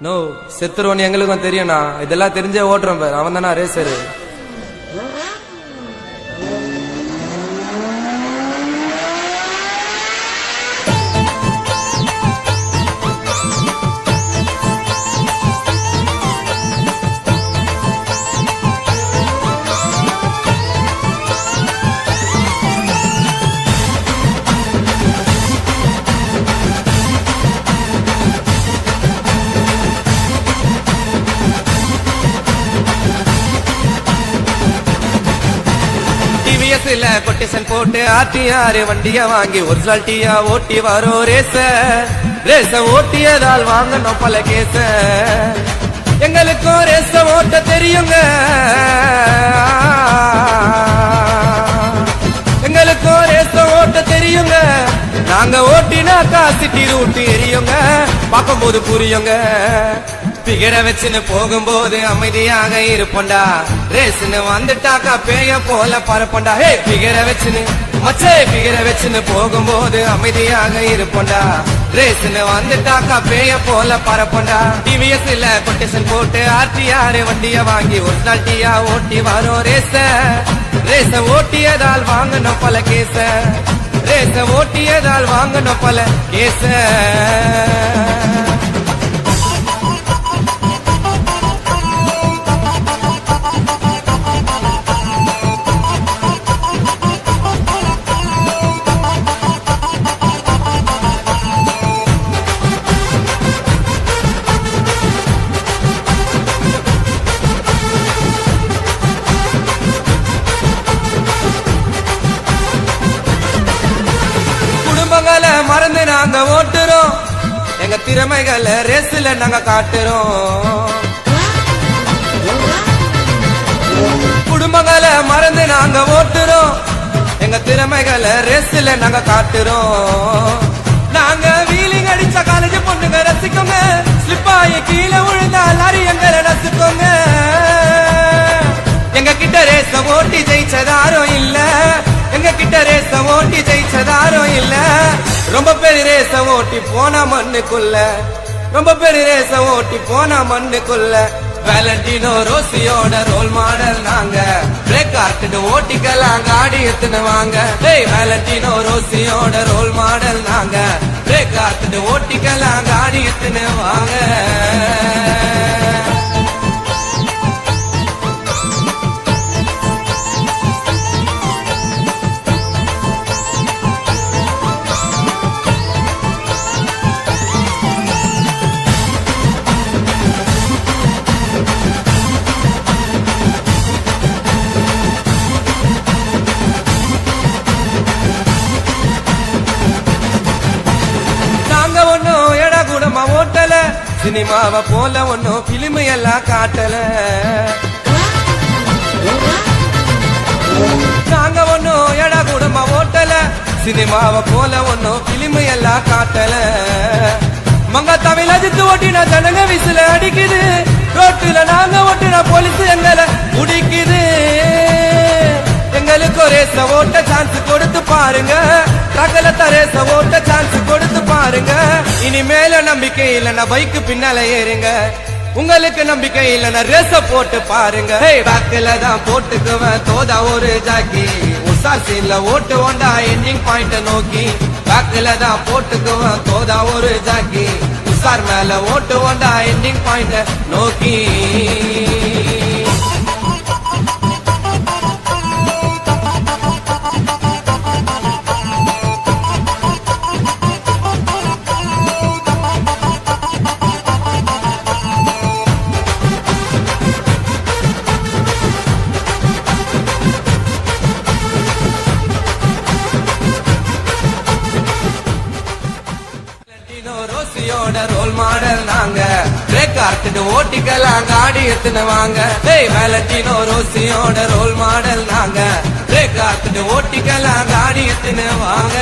No செத்துருவோன்னு எங்களுக்கும் தெரியும்ண்ணா. இதெல்லாம் தெரிஞ்சே ஓட்டுறோம் பாரு. அவன் தானா ரேசரு. கொட்டேஷன் போட்டு ஆர்டிஆர் வண்டிய வாங்கி ஒரிஜினாலிட்டியா ஓட்டி வரோ ரேச ஓட்டியதால் வாங்கணும் பல கேச. எங்களுக்கும் ரேச ஓட்ட தெரியுங்க, எங்களுக்கும் ரேச ஓட்ட தெரியுங்க. நாங்க ஓட்டினாக்கா சிட்டி ரூட்டு எரியுங்க, பார்க்கும் போது புரியுங்க. பிகர வச்சுன்னு போகும்போது அமைதியாக இருப்போண்டா, ரேஸ்ன்னு வந்துட்டாக்கா பேய போல பரப்பண்டா. ஹே பிகர வச்சுன்னு மச்சே பிகர வச்சுன்னு போகும்போது அமைதியாக இருப்போண்டா, ரேஸ்ன்னு வந்துட்டாக்கா பேய போல பரப்பண்டா. டிவிஎஸ்ல கொட்டேஷன் போட்டு ஆர்டிஆர் வண்டிய வாங்கி ஒரிஜினாலிட்டியா ஓட்டி வரோம் ரேச ஓட்டியதால் வாங்கணும் பல கேச. ரேச ஓட்டியதால் வாங்கணும் பல கேச. மறந்து நாங்க ஓட்டுறோம், எங்க திறமைகளை ரேஸ்ல நாங்க காட்டுறோம். குடும்பங்களை மறந்து நாங்க ஓட்டுறோம், எங்க திறமைகளை ரேஸ்ல நாங்க காட்டுறோம். நாங்க வீலிங் அடிச்ச காலேஜ் பொண்ணுங்க ரசிக்கோங்க, ஸ்லிப்பாயி கீழே விழுந்தா லாரி எங்களை ரசிக்கோங்க. எங்க கிட்ட ரேச ஓட்டி ஜெயிச்சதாரும் இல்ல, எங்க கிட்ட ரேச ஓட்டி ஜெயிச்சதாரும் இல்ல. ரொம்ப பேரு ரேச ஓட்டி போன மண்ணுக்குள்ள, ரொம்ப பேரு ரேச ஓட்டி போன மண்ணுக்குள்ள. வேலண்டினோ ரோசியோட ரோல் மாடல் நாங்க, பிரேக் ஆர்ட்டு ஓட்டிக்கலாம் காடி எத்துன்னு வாங்க. வேலண்டினோ ரோசியோட ரோல் மாடல் நாங்க, பிரேக் ஆர்ட்டு ஓட்டிக்கலாம் காடி எத்துன்னு வாங்க. ஓட்டல சினிமாவை போல ஒன்னும் பிலிம் எல்லாம் காட்டல. நாங்க ஒன்னும் எடா கூடமா ஓட்டல, சினிமாவை போல ஒன்னும் பிலிம் எல்லாம் காட்டல. மங்க தமிழ் அஜித்து ஓட்டின ஜனங்க விசில அடிக்குது, ரோட்டுல நாங்க ஓட்டின போலீஸ் எங்களை முடிக்குது. எங்களுக்கு ரேச ஓட்ட சான்ஸ் கொடுத்து பாருங்க, ரகலத்த ரேச ஓட்ட சான்ஸ் கொடுத்து பாருங்க. இனிமேல நம்பிக்கை இல்லைன்னா பைக்கு பின்னால ஏறுங்க, உங்களுக்கு நம்பிக்கை இல்லைன்னா ரேச போட்டு பாருங்க. பேக்கில தான் போட்டுக்குவேன் தோதா ஒரு ஜாக்கி, உசார் சீன்ல ஓட்டு ஓண்டா எண்டிங் பாயிண்ட் நோக்கி. பேக்கில தான் போட்டுக்குவேன் தோதா ஒரு ஜாக்கி, உசார் மேல ஓட்டு ஓண்டா எண்டிங் பாயிண்ட் நோக்கி. ரோல் மாடல் நாங்க, பிரேக் ஆர்ட்டு ஓட்டிக்கலாம் காடி எத்துன்னு வாங்க. வேலண்டினோ ரோசியோட ரோல் மாடல் நாங்க, பிரேக் ஆர்ட்டு ஓட்டிக்கலாம் காடி எத்துன்னு வாங்க.